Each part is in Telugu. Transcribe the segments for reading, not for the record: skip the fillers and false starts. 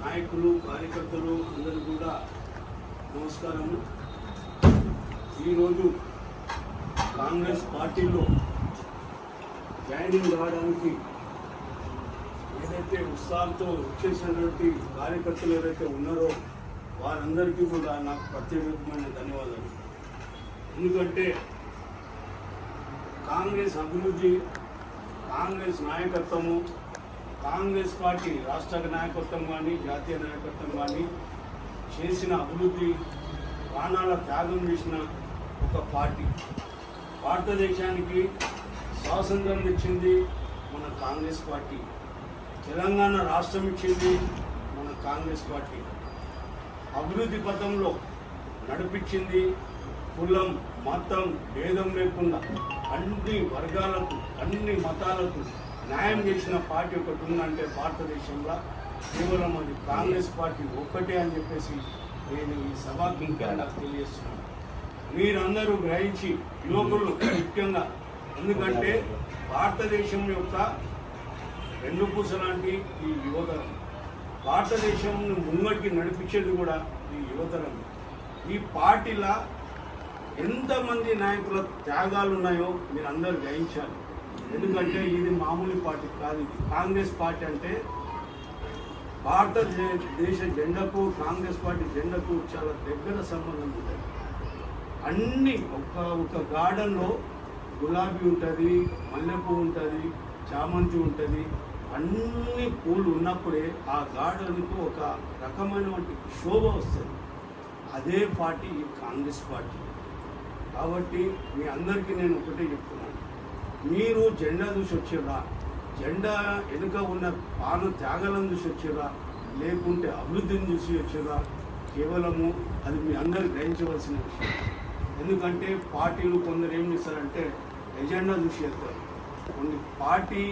నాయకులు కార్యకర్తలు అందరూ కూడా నమస్కారము. ఈరోజు కాంగ్రెస్ పార్టీలో జాయినింగ్ కావడానికి ఏదైతే ఉత్సాహంతో వచ్చేసినటువంటి కార్యకర్తలు ఎవరైతే ఉన్నారో వారందరికీ కూడా నాకు ప్రత్యేకమైన ధన్యవాదాలు. ఎందుకంటే కాంగ్రెస్ అభివృద్ధి, కాంగ్రెస్ నాయకత్వము, కాంగ్రెస్ పార్టీ రాష్ట్ర నాయకత్వం కానీ జాతీయ నాయకత్వం కానీ చేసిన అభివృద్ధి, ప్రాణాల త్యాగం చేసిన ఒక పార్టీ. భారతదేశానికి స్వాతంత్రం ఇచ్చింది మన కాంగ్రెస్ పార్టీ, తెలంగాణ రాష్ట్రం ఇచ్చింది మన కాంగ్రెస్ పార్టీ, అభివృద్ధి పథంలో నడిపించింది కులం మతం భేదం లేకుండా అన్ని వర్గాలకు అన్ని మతాలకు న్యాయం చేసిన పార్టీ ఒకటి ఉందంటే భారతదేశంలో కేవలం అది కాంగ్రెస్ పార్టీ ఒక్కటే అని చెప్పేసి నేను ఈ సభాముఖంగా తెలియజేస్తున్నాను. మీరందరూ గ్రహించి యువకులు ముఖ్యంగా, ఎందుకంటే భారతదేశం యొక్క వెన్నుపూస లాంటి ఈ యువతరం, భారతదేశం ముంగటికి నడిపించేది కూడా ఈ యువతరం. ఈ పార్టీలో ఎంతమంది నాయకుల త్యాగాలు ఉన్నాయో మీరు అందరూ గ్రహించాలి. ఎందుకంటే ఇది మామూలు పార్టీ కాదు. ఇది కాంగ్రెస్ పార్టీ అంటే భారతదేశ జెండాకు కాంగ్రెస్ పార్టీ జెండాకు చాలా దగ్గర సంబంధం ఉంటుంది. అన్ని ఒక గార్డెన్లో గులాబీ ఉంటుంది, మల్లెపూ ఉంటుంది, చామంతి ఉంటుంది, అన్ని పూలు ఉన్నప్పుడే ఆ గార్డెన్కు ఒక రకమైనటువంటి శోభ వస్తుంది. అదే పార్టీ ఈ కాంగ్రెస్ పార్టీ. కాబట్టి మీ అందరికీ నేను ఒకటే చెప్తున్నాను, మీరు జెండా చూసి వచ్చిర్రా, జెండా వెనుక ఉన్న పాన త్యాగాలను చూసి వచ్చిర్రా, లేకుంటే అభివృద్ధిని చూసి వచ్చిర్రా, కేవలము అది మీ అందరు గ్రహించవలసిన విషయం. ఎందుకంటే పార్టీలు కొందరు ఏం చేస్తారంటే ఎజెండా చూసి వెళ్తారు, కొన్ని పార్టీ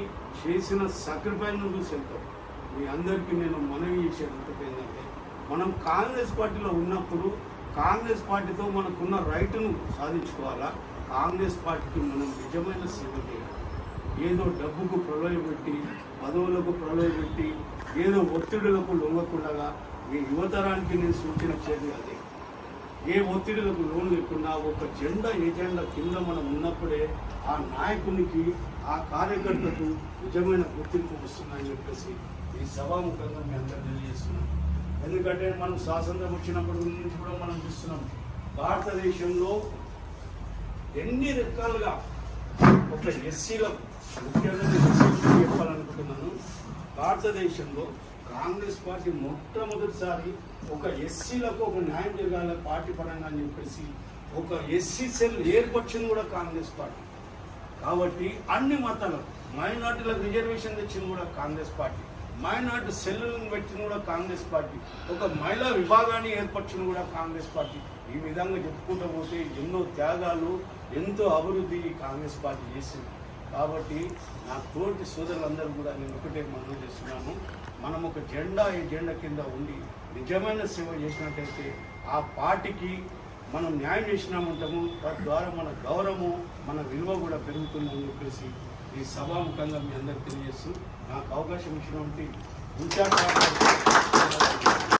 చేసిన సాక్రిఫైస్ను చూసి వెళ్తారు. మీ అందరికీ నేను మనవి చేసేది ఏంటంటే, మనం కాంగ్రెస్ పార్టీలో ఉన్నప్పుడు కాంగ్రెస్ పార్టీతో మనకున్న రైటును సాధించుకోవాలా. కాంగ్రెస్ పార్టీకి మనం నిజమైన సేవ చేయాలి. ఏదో డబ్బుకు ప్రలోభపెట్టి, పదవులకు ప్రలోభపెట్టి, ఏదో ఒత్తిడులకు లొంగకుండా ఈ యువతరానికి నేను సూచన చేయాలి. అదే ఏ ఒత్తిడులకు లోన్ లేకుండా ఒక ఎజెండా కింద మనం ఉన్నప్పుడే ఆ నాయకునికి, ఆ కార్యకర్తకు నిజమైన గుర్తింపు వస్తుందని చెప్పేసి ఈ సభాముఖంగా మీ అందరూ తెలియజేస్తున్నాం. ఎందుకంటే మనం స్వాతంత్రం వచ్చినప్పటి నుంచి కూడా మనం చూస్తున్నాం, భారతదేశంలో ఎన్ని రకాలుగా ఒక ఎస్సీలకు, ముఖ్యంగా ఎస్సీలకు చెప్పాలనుకుంటున్నాను, భారతదేశంలో కాంగ్రెస్ పార్టీ మొట్టమొదటిసారి ఒక ఎస్సీలకు ఒక న్యాయం జరగాల పార్టీ పరంగా అని చెప్పేసి ఒక ఎస్సీ సెల్ ఏర్పరిచింది కూడా కాంగ్రెస్ పార్టీ. కాబట్టి అన్ని మతాలకు, మైనార్టీలకు రిజర్వేషన్ తెచ్చింది కూడా కాంగ్రెస్ పార్టీ, మైనార్టీ సెల్లులను పెట్టింది కూడా కాంగ్రెస్ పార్టీ, ఒక మహిళా విభాగాన్ని ఏర్పరిచింది కూడా కాంగ్రెస్ పార్టీ. ఈ విధంగా చెప్పుకుంటూ పోతే ఎన్నో త్యాగాలు, ఎంతో అభివృద్ధి కాంగ్రెస్ పార్టీ చేసింది. కాబట్టి నా తోటి సోదరులందరూ కూడా నేను ఒకటే మనవి చేస్తున్నాను, మనం ఒక ఎజెండా కింద ఉండి నిజమైన సేవ చేసినట్టయితే ఆ పార్టీకి మనం న్యాయం చేసినామంటాము. తద్వారా మన గౌరవము, మన విలువ కూడా పెరుగుతుందని చెప్పేసి ఈ సభాముఖంగా మీ అందరికీ తెలియజేస్తూ నాకు అవకాశం ఇచ్చినటువంటి